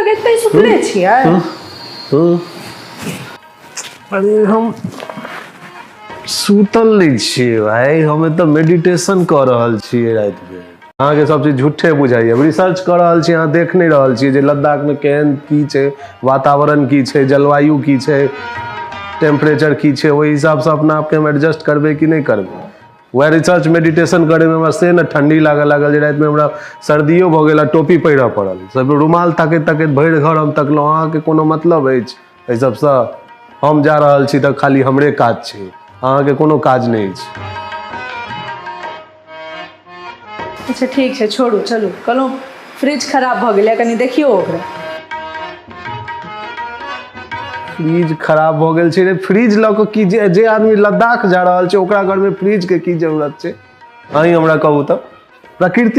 तक एते सुतले छियै? अरे हम सुतल नहीं छिए भाई, हमें तो मेडिटेशन कर रहल छिए रात में। अहाँ के सब चीज झूठे बुझाइए। रिसर्च कर रहल छी, अहाँ देख नहीं रहल छी जे लद्दाख में केहन की छै, वातावरण की छै, जलवायु की छै, टेम्परेचर की छै, वही हिसाब से अपना आप के हम एडजस्ट करबे कि नहीं करबे। वह रिसर्च मेडिटेशन करे में हमरा से न ठंडी लागल जे रात में हमरा सर्दियों भ गेल, टोपी पहिरऽ पड़ल, सब रुमाल ताकैत ताकैत भरि घर हम तकलहुँ। अहाँ के कोनो मतलब अछि एहि सबसँ? हम जा रहल छी तऽ खाली हमरे काज छै, अहाँ के कोनो काज नहीं छै। अच्छा ठीक है, छोड़ू, चलू। कहलहुँ फ्रिज खराब भ गेलै, कनी देखियो ओकरा। फ्रिज खराब भ गेल छै रे? फ्रिज लऽ कऽ की, जे आदमी लद्दाख जा रहल छै ओकरा घर में फ्रिज के की जरूरत छै? अहीं हमरा कहू तऽ। प्रकृति